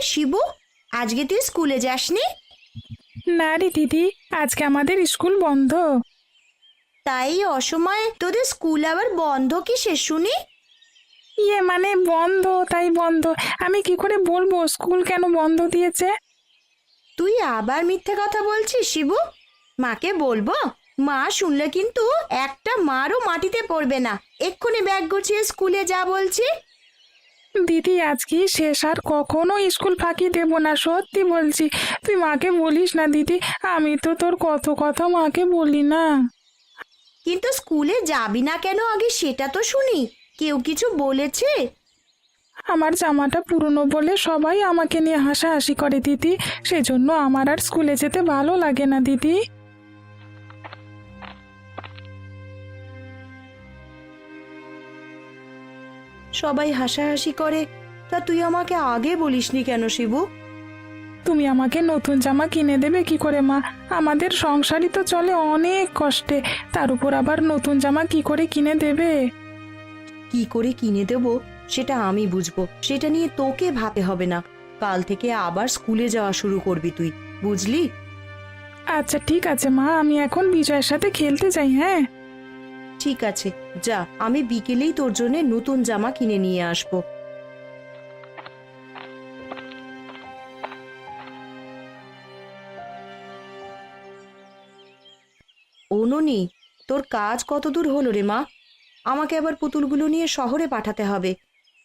শিবু, আজকে তুই স্কুলে যাসনি? না রে দিদি, আজকে আমাদের স্কুল বন্ধ। তাই অসময়ে তোদের স্কুল আবার বন্ধ কিসের শুনি? মানে বন্ধ তাই বন্ধ। আমি কি করে বলবো স্কুল কেন বন্ধ দিয়েছে? তুই আবার মিথ্যে কথা বলছিস শিবু। মাকে বলবো? মা শুনলে কিন্তু একটা মারও মাটিতে পড়বে না। এক্ষুনি ব্যাগ গুছিয়ে স্কুলে যা বলছি। দিদি আজকে শেষ, আর কখনো স্কুল ফাঁকি দেব না, সত্যি বলছি। তুই মাকে বলিস না দিদি, আমি তো তোর কত কথা মাকে বলি না। কিন্তু স্কুলে যাবি না কেন আগে সেটা তো শুনি। কেউ কিছু বলেছে? আমার জামাটা পুরনো বলে সবাই আমাকে নিয়ে হাসাহাসি করে দিদি, সেজন্য আমার আর স্কুলে যেতে ভালো লাগে না দিদি। সবাই হাসাহাসি করে, তা তুই আমাকে আগে বলিসনি কেন শিবু? তুমি আমাকে নতুন জামা কিনে দেবে কি করে মা? আমাদের সংসারই তো চলে অনেক কষ্টে, তার উপর আবার নতুন জামা কি করে কিনে দেবে? কি করে কিনে দেব সেটা আমি বুঝবো, সেটা নিয়ে তোকে ভাবতে হবে না। কাল থেকে আবার স্কুলে যাওয়া শুরু করবি তুই, বুঝলি? আচ্ছা ঠিক আছে মা, আমি এখন বিজয়ের সাথে খেলতে যাই। হ্যাঁ ঠিক আছে, যা, আমি বিকেলেই তোর জন্য নতুন জামা কিনে নিয়ে আসবো। ননি, তোর কাজ কত দূর হলো রে মা? আমাকে আবার পুতুলগুলো নিয়ে শহরে পাঠাতে হবে।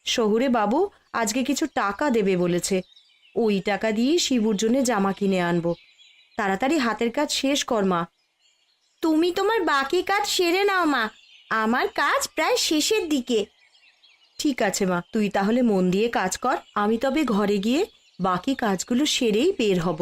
শহুরে বাবু আজকে কিছু টাকা দেবে বলেছে। ওই টাকা দিয়ে শিবুর জন্য জামা কিনে আনবো। তাড়াতাড়ি হাতের কাজ শেষ কর মা। তুমি তোমার বাকি কাজ সেরে নাও মা, আমার কাজ প্রায় শেষের দিকে। ঠিক আছে মা, তুই তাহলে মন দিয়ে কাজ কর। আমি তবে ঘরে গিয়ে বাকি কাজগুলো সেরেই বের হব।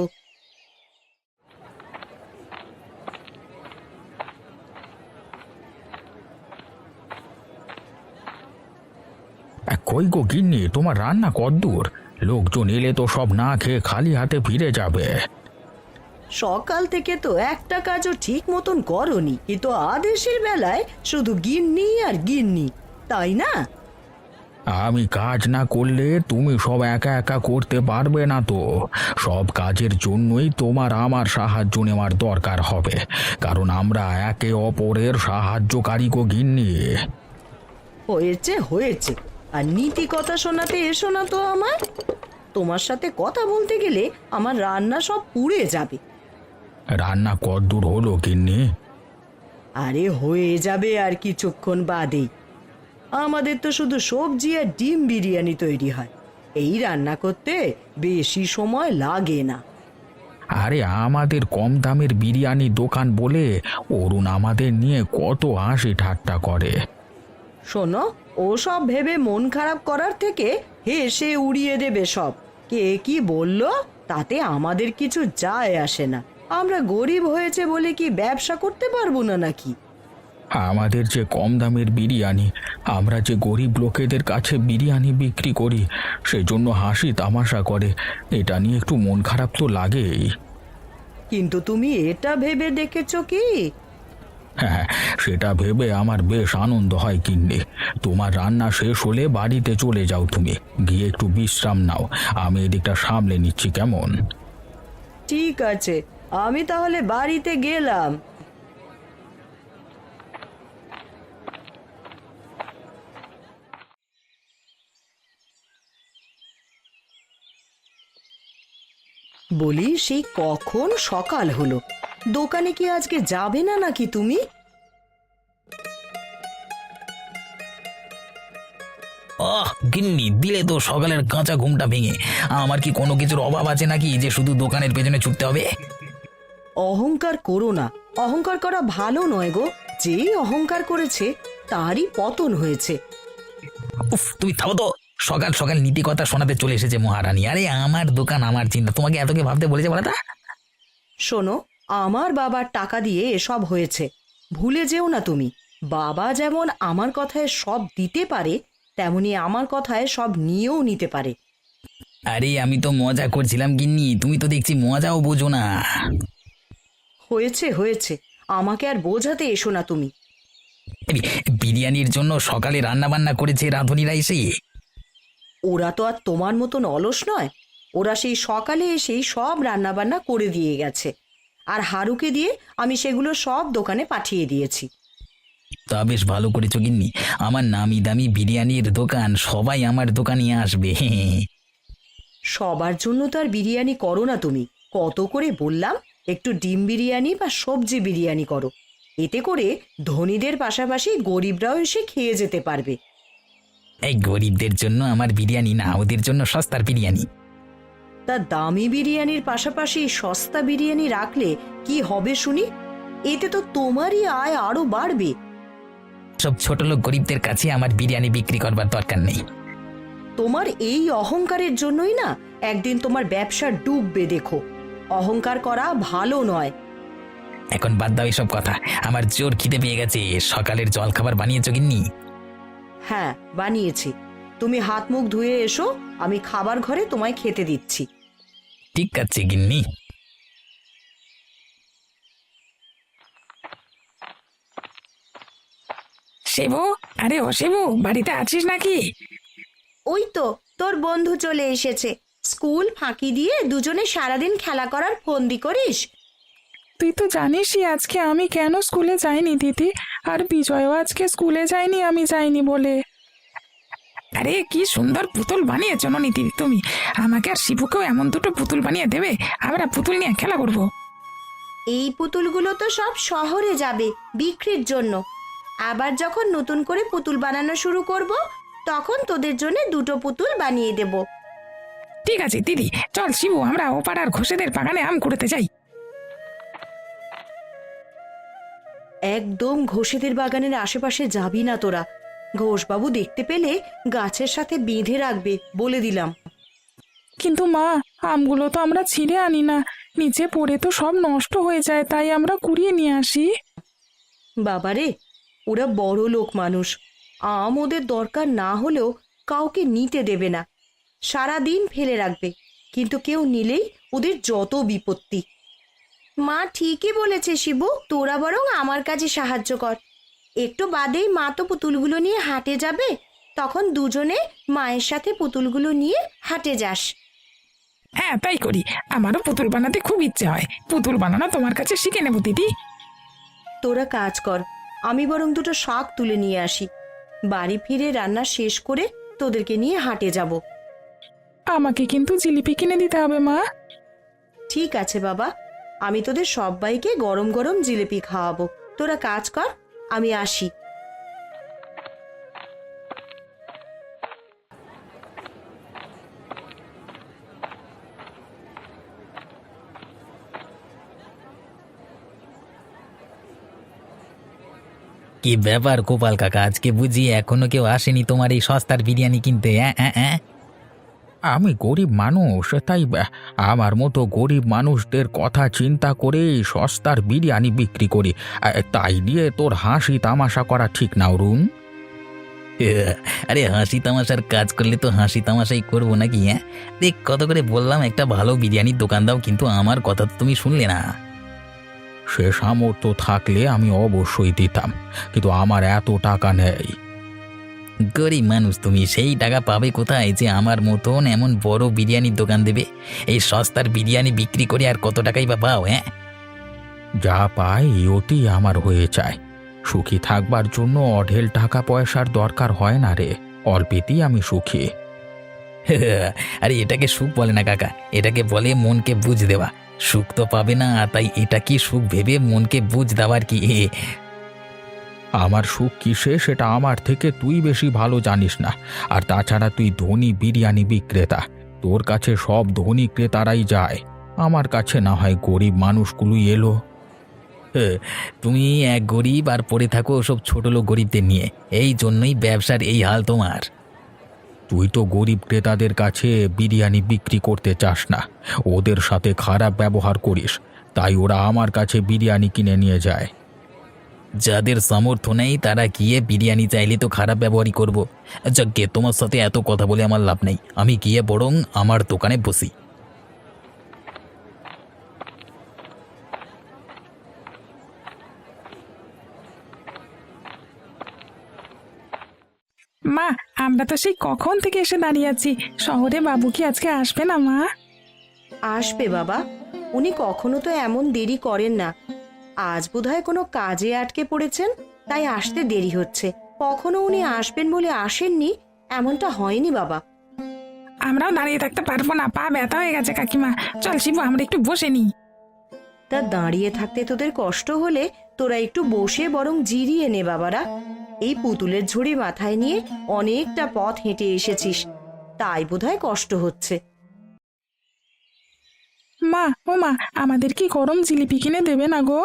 কই গো গিন্নি, তোমার রান্না কদ্দূর? লোকজন এলে তো সব না খেয়ে খালি হাতে ফিরে যাবে। সকাল থেকে তো একটা কাজও ঠিক মতন করনি, কিন্তু আদেশের বেলায় শুধু গিন্নি আর গিন্নি, তাই না? আমি কাজ না করলে তুমি সব একা একা করতে পারবে না তো। সব কাজের জন্যই তোমার আমার সাহায্য নেওয়ার দরকার হবে, কারণ আমরা একে অপরের সাহায্যকারী গো গিন্নি। হয়েছে হয়েছে, আর নীতি কথা শোনাতে এসো না তো আমার। তোমার সাথে কথা বলতে গেলে আমার রান্না সব পুড়ে যাবে। রান্না কদ্দূর হলো গিন্নি? আরে হয়ে যাবে আর কিছুক্ষণ বাদেই। আমাদের তো শুধু সবজি আর ডিম বিরিয়ানি তৈরি হয়, এই রান্না করতে বেশি সময় লাগে না। আরে আমাদের কম দামের বিরিয়ানি দোকান বলে অরুণ আমাদের নিয়ে কত হাসি ঠাট্টা করে। শোনো, ও সব ভেবে মন খারাপ করার থেকে হেসে উড়িয়ে দেবে সব। কে কি বলল তাতে আমাদের কিছু যায় আসে না। আমরা গরিব হয়েছে বলে কি ব্যবসা করতে পারবো না নাকি? আমাদের যে কম দামের বিরিয়ানি, আমরা যে গরিব লোকেদের কাছে বিরিয়ানি বিক্রি করি, সেজন্য হাসি তামাশা করে। এটা নিয়ে একটু মন খারাপ তো লাগেই। কিন্তু তুমি এটা ভেবে দেখেছো কি? হ্যাঁ, সেটা ভেবে আমার বেশ আনন্দ হয় গিন্নি। তোমার রান্না শেষ হলে বাড়িতে চলে যাও, তুমি গিয়ে একটু বিশ্রাম নাও, আমি এদিকটা সামলে নিচ্ছি, কেমন? ঠিক আছে, আমি তাহলে বাড়িতে গেলাম। বলি, সেই কখন সকাল হলো, দোকানে কি আজকে যাবে না নাকি তুমি? গিন্নি, দিলে তো সকালের কাঁচা ঘুমটা ভেঙে। আমার কি কোনো কিছুর অভাব আছে নাকি যে শুধু দোকানের পেছনে ছুটতে হবে? অহংকার করো না, অহংকার করা ভালো নয় গো। যেই অহংকার করেছে তারই পতন হয়েছে। উফ, তুমি থামো তো। সকাল সকাল নীতি কথা শোনাতে চলে এসেছে মহারানী। আরে আমার দোকান, আমার চিন্তা, তোমাকে এত কি ভাবতে বলেছে বলো তা? শোনো, আমার বাবার টাকা দিয়ে এসব হয়েছে, ভুলে যেও না তুমি। বাবা যেমন আমার কথায় সব দিতে পারে, তেমনি আমার কথায় সব নিয়েও নিতে পারে। আরে আমি তো মজা করছিলাম গিন্নি, তুমি তো দেখছি মজাও বোঝো না। হয়েছে হয়েছে, আমাকে আর বোঝাতে এসো না তুমি। এই, বিরিয়ানির জন্য সকালে রান্না বান্না করেছে রাঁধুনিরা এসে। ওরা তো আর তোমার মতন অলস নয়। ওরা সেই সকালে এসেই সব রান্নাবান্না করে দিয়ে গেছে, আর হারুকে দিয়ে আমি সেগুলো সব দোকানে পাঠিয়ে দিয়েছি। তা বেশ ভালো করেছো গিন্নি, আমার নামি দামি বিরিয়ানির দোকান সবাই আমার দোকানে আসবে। সবার জন্য তো আর বিরিয়ানি করো না তুমি। কত করে বললাম একটু ডিম বিরিয়ানি বা সবজি বিরিয়ানি করো, এতে করে ধনীদের পাশাপাশি গরিবরাও এসে খেয়ে যেতে পারবে। এই গরিবদের জন্য আমার বিরিয়ানি না, ওদের জন্য সস্তার বিরিয়ানি। তা দামি বিরিয়ানির পাশাপাশি সস্তা বিরিয়ানি রাখলে কি হবে শুনি? এতে তো তোমারই আয় আরো বাড়বে। সব ছোট লোক গরিবদের কাছে আমার বিরিয়ানি বিক্রি করবার দরকার নেই। তোমার এই অহংকারের জন্যই না একদিন তোমার ব্যবসা ডুববে, দেখো। অহংকার করা ভালো নয়। এখন বাদ দাও এসব কথা, আমার জোর খিদে পেয়ে গেছে। সকালের জল খাবার বানিয়েছো গিন্নি? হ্যাঁ, বানিয়েছি। তুমি হাত মুখ ধুয়ে এসো, আমি খাবার ঘরে তোমায় খেতে দিচ্ছি। ঠিক আছে গিন্নি। শিবু, আরে ও শিবু, বাড়িতে আছিস নাকি? ওই তো তোর বন্ধু চলে এসেছে। স্কুল ফাঁকি দিয়ে দুজনে সারাদিন খেলা করার ফন্দি করিস। তুই তো জানিসই আজকে আমি কেন স্কুলে যাইনি দিদি, আর বিজয়ও আজকে স্কুলে যায়নি আমি যাইনি বলে। আরে কি সুন্দর পুতুল বানিয়েছো ননিদি তুমি। আমাকে আর শিবুকেও এমন দুটো পুতুল বানিয়ে দেবে, আমরা পুতুল নিয়ে খেলা করব। এই পুতুলগুলো তো সব শহরে যাবে বিক্রির জন্য। আবার যখন নতুন করে পুতুল বানানো শুরু করব, তখন তোদের জন্য দুটো পুতুল বানিয়ে দেব। ঠিক আছে দিদি, চল শিবু, আমরা ও পাড়ার ঘোষেদের বাগানে আম কুড়াতে যাই। একদম ঘোষেদের বাগানের আশেপাশে যাবি না তোরা। ঘোষবাবু দেখতে পেলে গাছের সাথে বেঁধে রাখবে, বলে দিলাম। কিন্তু মা, আমগুলো তো আমরা ছিঁড়ে আনি না, নিচে পড়ে তো সব নষ্ট হয়ে যায়, তাই আমরা কুড়িয়ে নিয়ে আসি। বাবারে, ওরা বড় লোক মানুষ। আম ওদের দরকার না হলেও কাউকে নিতে দেবে না, সারা দিন ফেলে রাখবে। কিন্তু কেউ নিলেই ওদের যত বিপত্তি। মা ঠিকই বলেছে শিবু, তোরা বরং আমার কাজে সাহায্য কর। একটু বাদেই মা তো পুতুলগুলো নিয়ে হাটে যাবে, তখন দুজনে মায়ের সাথে পুতুলগুলো নিয়ে হাটে যাস। হ্যাঁ তাই করি, আমারও পুতুল বানাতে খুব ইচ্ছে হয়। পুতুল বানানো তোমার কাছে শিখে নেব দিদি। তোরা কাজ কর, আমি বরং দুটো শাক তুলে নিয়ে আসি। বাড়ি ফিরে রান্না শেষ করে তোদেরকে নিয়ে হাটে যাব। আমাকে কিন্তু জিলিপি কিনে দিতে হবে মা। ঠিক আছে বাবা, আমি তোদের সবাইকে গরম গরম জিলিপি খাওয়াবো। তোরা কাজ কর, আমি আসি। কি ব্যাপার গোপাল কাকা, আজকে বুঝি এখনো কেউ আসেনি তোমার এই সস্তার বিরিয়ানি কিনতে? আমি গরিব মানুষ, তাই আমার মতো গরিব মানুষদের কথা চিন্তা করে সস্তার বিরিয়ানি বিক্রি করি। তাই নিয়ে তোর হাসি তামাশা করা ঠিক না অরুণ। আরে হাসি তামাশার কাজ করলে তো হাসি তামাশাই করবো নাকি? দেখ কত করে বললাম একটা ভালো বিরিয়ানির দোকান দাও, কিন্তু আমার কথা তো তুমি শুনলে না। সে সামর্থ্য থাকলে আমি অবশ্যই দিতাম, কিন্তু আমার এত টাকা নেই। গরিব মানুষ তুমি, সেই টাকা পাবে কোথায় যে আমার মতন এমন বড় বিরিয়ানির দোকান দেবে? এই সস্তার বিরিয়ানি বিক্রি করে আর কত টাকাই বা পাও? যা পাই ওটি আমার হয়ে যায়। সুখী থাকবার জন্য অঢেল টাকা পয়সার দরকার হয় না রে, অল্পেতেই আমি সুখী। আরে এটাকে সুখ বলে না কাকা, এটাকে বলে মনকে বুঝ দেওয়া। সুখ তো পাবে না, তাই এটা কি সুখ ভেবে মনকে বুঝ দেওয়ার কি? আমার সুখ কিসে সেটা আমার থেকে তুই বেশি ভালো জানিস না। আর তাছাড়া তুই ধনী বিরিয়ানি বিক্রেতা, তোর কাছে সব ধনী ক্রেতারাই যায়, আমার কাছে না হয় গরিব মানুষগুলোই এলো। তুমি এক গরিব আর পড়ে থাকো ওসব ছোট লোক গরিবদের নিয়ে, এই জন্যই ব্যবসার এই হাল তোমার। তুই তো গরিব ক্রেতাদের কাছে বিরিয়ানি বিক্রি করতে চাস না, ওদের সাথে খারাপ ব্যবহার করিস, তাই ওরা আমার কাছে বিরিয়ানি কিনে নিয়ে যায়। যাদের সামর্থ্য নেই তারা গিয়ে বিরিয়ানি চাইলে তো খারাপ ব্যবহারই করবো। যাকে তোমার সাথে এত কথা বলে আমার লাভ নেই, আমি গিয়ে বরং আমার দোকানে বসি। মা, আমরা তো সেই কখন থেকে এসে দাঁড়িয়ে আছি। শহরে বাবু কি আজকে আসবে না মা? আসবে বাবা, উনি কখনো তো এমন দেরি করেন না। আজ বোধহয় কোনো কাজে আটকে পড়েছেন, তাই আসতে দেরি হচ্ছে। কখনো উনি আসবেন বলে আসেননি এমনটা হয়নি বাবা। আমরাও দাঁড়িয়ে থাকতে পারবো না, পা ব্যথা হয়ে গেছে কাকিমা। চল শিবু, আমরা একটু বসে নি। তা দাঁড়িয়ে থাকতে তোদের কষ্ট হলে তোরা একটু বসে বরং জিরিয়ে নে বাবারা। এই পুতুলের ঝুড়ি মাথায় নিয়ে অনেকটা পথ হেঁটে এসেছিস, তাই বোধহয় কষ্ট হচ্ছে। মা, ও মা, আমাদের কি গরম জিলিপি কিনে দেবে না গো?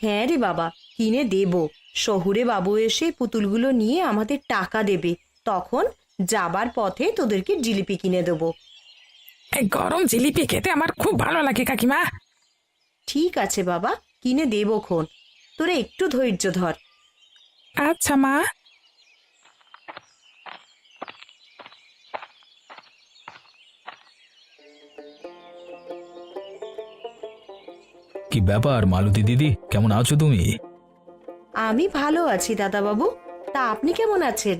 হ্যাঁ রে বাবা, কিনে দেব। শহুরে বাবু এসে পুতুলগুলো নিয়ে আমাদের টাকা দেবে, তখন যাবার পথে তোদেরকে জিলিপি কিনে দেবো। এই গরম জিলিপি খেতে আমার খুব ভালো লাগে কাকিমা। ঠিক আছে বাবা, কিনে দেবো খন, তোরা একটু ধৈর্য ধর। আচ্ছা মা। কি ব্যাপার মালতী দিদি, কেমন আছো তুমি? আমি ভালো আছি দাদাবাবু, তা আপনি কেমন আছেন?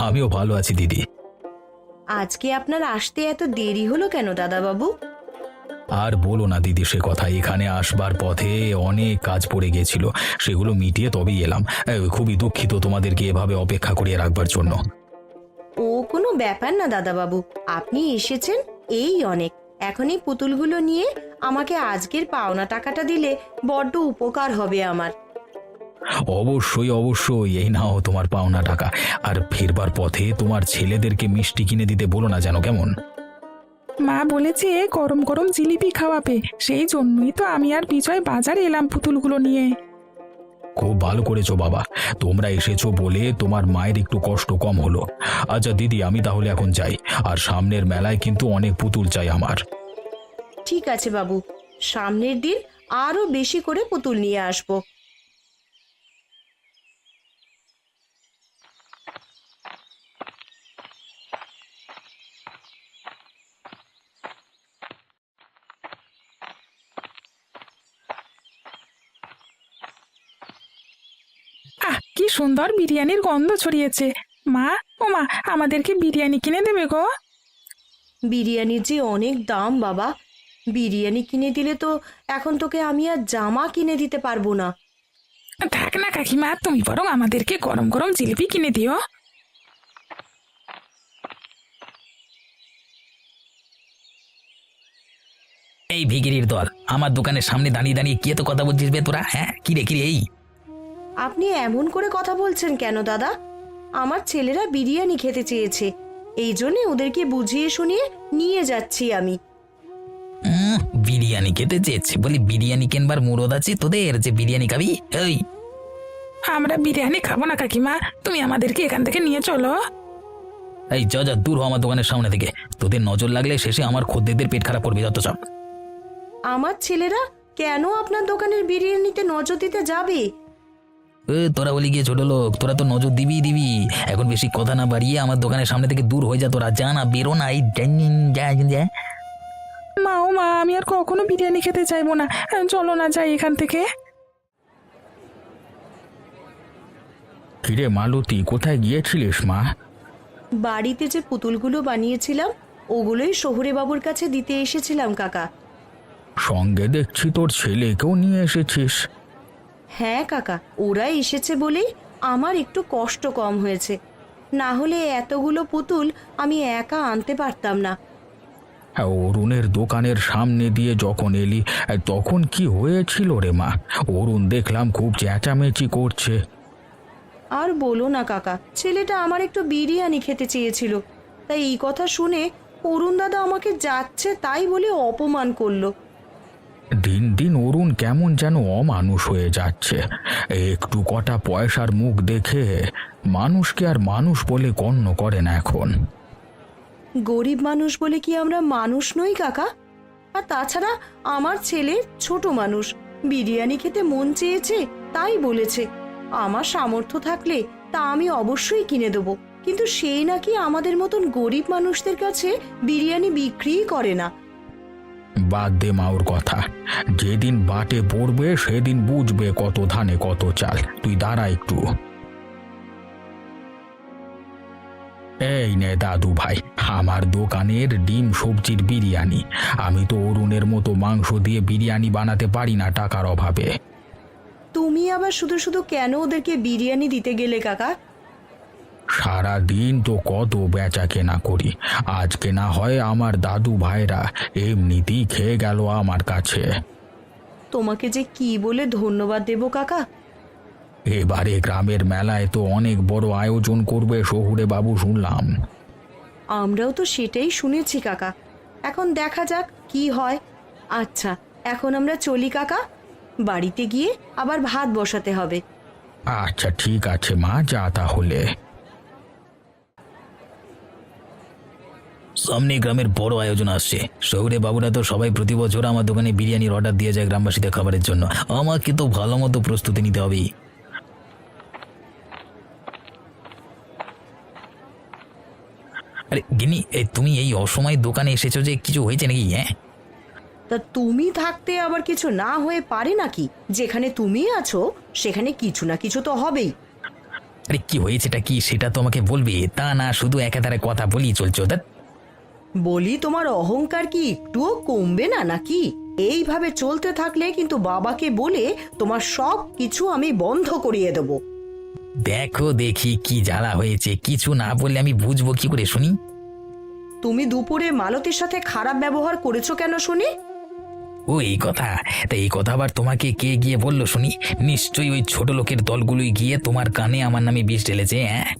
আমিও ভালো আছি দিদি। আজকে আপনার আসতে এত দেরি হলো কেন দাদাবাবু? আর বলো না দিদি সে কথা, এখানে আসবার পথে অনেক কাজ পড়ে গেছিল, সেগুলো মিটিয়ে তবেই এলাম। খুবই দুঃখিত তোমাদেরকে এভাবে অপেক্ষা করিয়ে রাখবার জন্য। ও কোনো ব্যাপার না দাদাবাবু, আপনি এসেছেন এই অনেক। এখন এই পুতুলগুলো নিয়ে আমাকে আজকের পাওনা টাকাটা দিলে বড্ড উপকার হবে আমার। অবশ্যই অবশ্যই, এই নাও তোমার পাওনা টাকা। আর ফিরবার পথে তোমার ছেলেদেরকে মিষ্টি কিনে দিতে বলো না যেন, কেমন? মা বলেছে গরম গরম জিলিপি খাওয়াবে, সেই জন্যই তো আমি আর বিজয় বাজারে এলাম পুতুলগুলো নিয়ে। খুব ভালো করেছো বাবা, তোমরা এসেছো বলে তোমার মায়ের একটু কষ্ট কম হলো। আচ্ছা দিদি, আমি তাহলে এখন যাই, আর সামনের মেলায় কিন্তু অনেক পুতুল চাই আমার। ঠিক আছে বাবু, সামনের দিন আরো বেশি করে পুতুল নিয়ে আসবো। কি সুন্দর বিরিয়ানির গন্ধ ছড়িয়েছে। মা, ও মা, আমাদেরকে বিরিয়ানি কিনে দেবে গো? বিরিয়ানির যে অনেক দাম বাবা, বিরিয়ানি কিনে দিলে তো এখন তোকে আমি আর জামা কিনে দিতে পারবো না। থাক না কাকিমা, তুমি বরং আমাদেরকে গরম গরম জিলিপি কিনে দিও। এই ভিগিরির দল, আমার দোকানের সামনে দাঁড়িয়ে দাঁড়িয়ে কে তো কথা বলছিস বে তোরা? হ্যাঁ, কিরে কিরে এই আপনি এমন করে কথা বলছেন কেন দাদা? আমার ছেলেরা বিরিয়ানি খেতে চেয়েছে, এই জন্য ওদেরকে বুঝিয়ে শুনিয়ে নিয়ে যাচ্ছি আমি। বিরিয়ানি খেতে চেয়েছে বলি, বিরিয়ানি কেনবার মুরদ আছে তোদের যে বিরিয়ানি খাবি? এই আমরা বিরিয়ানি খাবো না কাকিমা, তুমি আমাদেরকে এখান থেকে নিয়ে চলো। এই যা যা, দূর হ আমার দোকানের সামনে থেকে। তোদের নজর লাগলে শেষে আমার খদ্দেরদের পেট খারাপ করবে, যত সব। আমার ছেলেরা কেন আপনার দোকানের বিরিয়ানিতে নজর দিতে যাবে? তোরা বলি গিয়ে ছোট লোক, তোরা তো নজর দিবি দিবি। এখন বেশি কথা না বাড়িয়ে আমার দোকানের সামনে থেকে দূর হয়ে যা, তোরা যা না, বেরো না। এই যা। মা, ও মা, আমি আর কখনো বিরিয়ানি খেতে চাইবো না, চলো না যাই এখান থেকে। কিরে মালতী, কোথায় গিয়েছিলিস মা? বাড়িতে যে পুতুলগুলো বানিয়েছিলাম ওগুলোই শহুরে বাবুর কাছে দিতে এসেছিলাম কাকা। সঙ্গে দেখছি তোর ছেলেকেও নিয়ে এসেছিস। হ্যাঁ কাকা, ওরা এসেছে বলেই আমার একটু কষ্ট কম হয়েছে, না হলে এতগুলো পুতুল আমি একা আনতে পারতাম না। হ্যাঁ, অরুণের দোকানের সামনে দিয়ে যখন এলি তখন কি হয়েছিল রে মা? অরুণ দেখলাম খুব চেঁচামেচি করছে। আর বলো না কাকা, ছেলেটা আমার একটু বিরিয়ানি খেতে চেয়েছিল, তাই এই কথা শুনে অরুণ দাদা আমাকে যাচ্ছে তাই বলে অপমান করলো। দিন দিন অরুণ কেমন যেন অমানুষ হয়ে যাচ্ছে। একটু কটা পয়সার মুখ দেখে মানুষকে আর মানুষ বলে গণ্য করে না এখন। গরিব মানুষ বলে কি আমরা মানুষ নই কাকা? আর তাছাড়া আমার ছেলে ছোট মানুষ, বিরিয়ানি খেতে মন চেয়েছে তাই বলেছে। আমার সামর্থ্য থাকলে তা আমি অবশ্যই কিনে দেবো, কিন্তু সেই নাকি আমাদের মতন গরিব মানুষদের কাছে বিরিয়ানি বিক্রিই করে না। বাদ দে মা ওর কথা, যেদিন বাটে পড়বে সেদিন বুঝবে কত ধানে কত চাল। তুই দাঁড়া একটু। এই নে দাদু ভাই, আমার দোকানের ডিম সবজির বিরিয়ানি। আমি তো অরুণের মতো মাংস দিয়ে বিরিয়ানি বানাতে পারি না টাকার অভাবে। তুমি আবার শুধু শুধু কেন ওদেরকে বিরিয়ানি দিতে গেলে কাকা? সারা দিন তো কত বেচা কেনা করি, আজকে না হয় আমার দাদু ভাইরা এমনিতেই খেয়ে গেল আমার কাছে। তোমাকে যে কি বলে ধন্যবাদ দেব কাকা। এবারে গ্রামের মেলায় তো অনেক বড় আয়োজন করবে শহুরে বাবু শুনলাম। আমরাও তো সেটাই শুনেছি কাকা, এখন দেখা যাক কি হয়। আচ্ছা, এখন আমরা চলি কাকা, বাড়িতে গিয়ে আবার ভাত বসাতে হবে। আচ্ছা ঠিক আছে মা, যা তাহলে। সামনে গ্রামের বড় আয়োজন আসছে। শহুরে বাবুরা তো সবাই প্রতি বছর আমার দোকানে বিরিয়ানির অর্ডার দিয়ে যায় গ্রামবাসীদের খাবারের জন্য। আমাকে তো ভালো মতো প্রস্তুতি নিতে হবে। আরে গিন্নি, তুমি এই অসময়ে দোকানে এসেছো যে, কিছু হয়েছে নাকি? হ্যাঁ, তা তুমি থাকতে আবার কিছু না হয়ে পারে নাকি? যেখানে তুমি আছো সেখানে কিছু না কিছু তো হবেই। আরে কি হয়েছেটা কি সেটা তো আমাকে বলবে, তা না শুধু একাধারে কথা বলি চলছো। বলি, তোমার অহংকার কি একটুও কমবে না নাকি? এইভাবে চলতে থাকলে কিন্তু বাবাকে বলে তোমার সব কিছু আমি বন্ধ করিয়ে দেব। দেখো দেখি কি জ্বালা হয়েছে, কিছু না বললে আমি বুঝবো কি করে শুনি? তুমি দুপুরে মালতীর সাথে খারাপ ব্যবহার করেছো কেন শুনি? ও এই কথা, তা এই কথা আবার তোমাকে কে গিয়ে বললো শুনি? নিশ্চয়ই ওই ছোট লোকের দলগুলোই গিয়ে তোমার কানে আমার নামে বিষ ঢেলেছে। হ্যাঁ,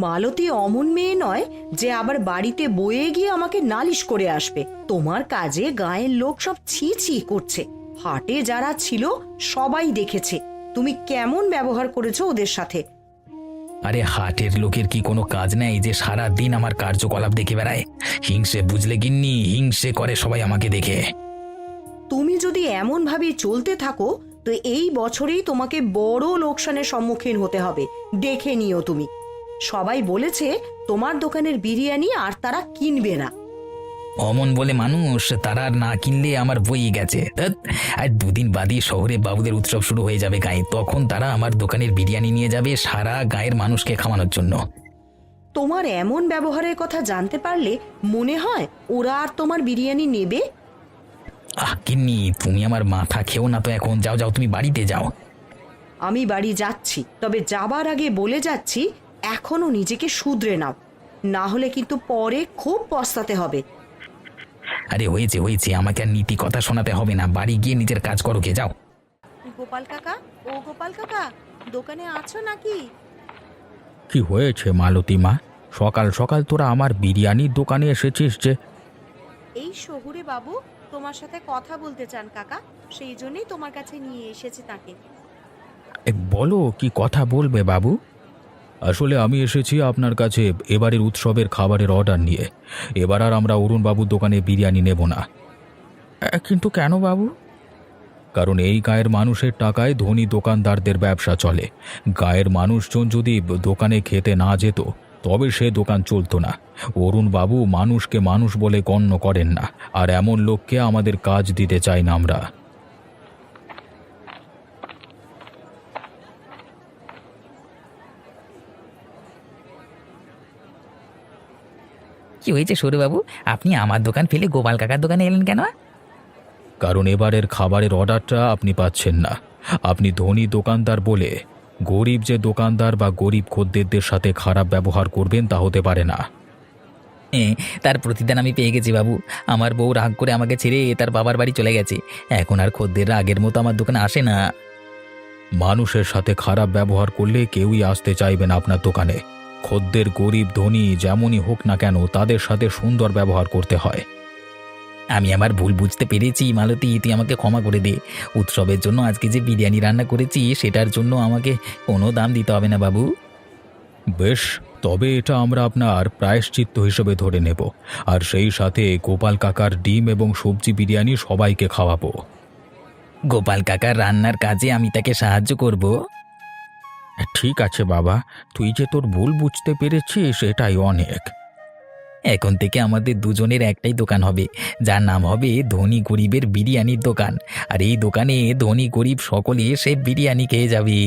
মালতী অমন মেয়ে নয় যে আবার বাড়িতে বয়ে গিয়ে আমাকে নালিশ করে আসবে। তোমার কাজে গায়ের লোক সব ছি ছি করছে। হাটে যারা ছিল সবাই দেখেছে তুমি কেমন ব্যবহার করেছো ওদের সাথে। আরে হাটের লোকের কি কোনো কাজ নেই যে সারা দিন আমার কার্যকলাপ দেখে বেড়ায়? হিংসে বুঝলে গিন্নি, হিংসে করে সবাই আমাকে দেখে। তুমি যদি এমন ভাবে চলতে থাকো তো এই বছরেই তোমাকে বড় লোকসানের সম্মুখীন হতে হবে, দেখে নিও তুমি। সবাই বলেছে তোমার দোকানের বিরিয়ানি আর তারা কিনবে না। অমন বলে মানুষ, তারা আর না কিনলে আমার বই গেছে। ধ্যাৎ, আর দুদিন বাদই শহরে বাবুদের উৎসব শুরু হয়ে যাবে গায়ে, তখন তারা আমার দোকানের বিরিয়ানি নিয়ে যাবে সারা গায়ের মানুষকে খাওয়ানোর জন্য। তোমার এমন ব্যবহারের কথা জানতে পারলে মনে হয় ওরা আর তোমার বিরিয়ানি নেবে? গিন্নি, তুমি আমার মাথা খেও না তো এখন। যাও যাও, তুমি বাড়িতে যাও। আমি বাড়ি যাচ্ছি, তবে যাবার আগে বলে যাচ্ছি এখনো নিজেকে শুধরে নাও, না হলে কিন্তু পরে খুব পস্তাতে হবে। আরে হয়েছে হয়েছে, আমাকে আর নীতি কথা শোনাতে হবে না, বাড়ি গিয়ে নিজের কাজ করো, কে যাও। গোপাল কাকা, ও গোপাল কাকা, দোকানে আছো নাকি? কি হয়েছে মালতী মা, সকাল সকাল তোরা আমার বিরিয়ানির দোকানে এসেছিস যে? এই শহুরে বাবু তোমার সাথে কথা বলতে চান কাকা, সেই জন্যই তোমার কাছে নিয়ে এসেছে তাকে। বলো কি কথা বলবে বাবু? আসলে আমি এসেছি আপনার কাছে এবারের উৎসবের খাবারের অর্ডার নিয়ে। এবার আর আমরা অরুণ বাবুর দোকানে বিরিয়ানি নেব না। কিন্তু কেন বাবু? কারণ এই গায়ের মানুষের টাকায় ধনী দোকানদারদের ব্যবসা চলে। গায়ের মানুষজন যদি দোকানে খেতে না যেত তবে সে দোকান চলতো না। অরুণ বাবু মানুষকে মানুষ বলে গণ্য করেন না, আর এমন লোককে আমাদের কাজ দিতে চাই না আমরা। কি হয়েছে সৌরবাবু, আপনি আমার দোকান ফেলে গোপাল কাকার দোকানে এলেন কেন? কারণ এবারের খাবারের অর্ডারটা আপনি পাচ্ছেন না। আপনি ধনী দোকানদার বলে গরিব যে দোকানদার বা গরিব খদ্দেরদের সাথে খারাপ ব্যবহার করবেন তা হতে পারে না। তার প্রতিদান আমি পেয়ে গেছি বাবু। আমার বউ রাগ করে আমাকে ছেড়ে তার বাবার বাড়ি চলে গেছে। এখন আর খদ্দেররা আগের মতো আমার দোকানে আসে না। মানুষের সাথে খারাপ ব্যবহার করলে কেউই আসতে চাইবে না আপনার দোকানে। খদ্দের গরিব ধনী যেমনই হোক না কেন তাদের সাথে সুন্দর ব্যবহার করতে হয়। আমি আমার ভুল বুঝতে পেরেছি মালতী, তুই আমাকে ক্ষমা করে দে। উৎসবের জন্য আজকে যে বিরিয়ানি রান্না করেছি সেটার জন্য আমাকে কোনো দাম দিতে হবে না বাবু। বেশ, তবে এটা আমরা আপনার প্রায়শ্চিত্ত হিসেবে ধরে নেব, আর সেই সাথে গোপাল কাকার ডিম এবং সবজি বিরিয়ানি সবাইকে খাওয়াবো। গোপাল কাকার রান্নার কাজে আমি তাকে সাহায্য করব। ঠিক আছে বাবা, তুই যে তোর ভুল বুঝতে পেরেছিস এটাই অনেক। এখন থেকে আমাদের দুজনের একটাই দোকান হবে, যার নাম হবে ধনী গরিবের বিরিয়ানির দোকান। আর এই দোকানে ধনী গরিব সকলে এসে বিরিয়ানি খেয়ে যাবে।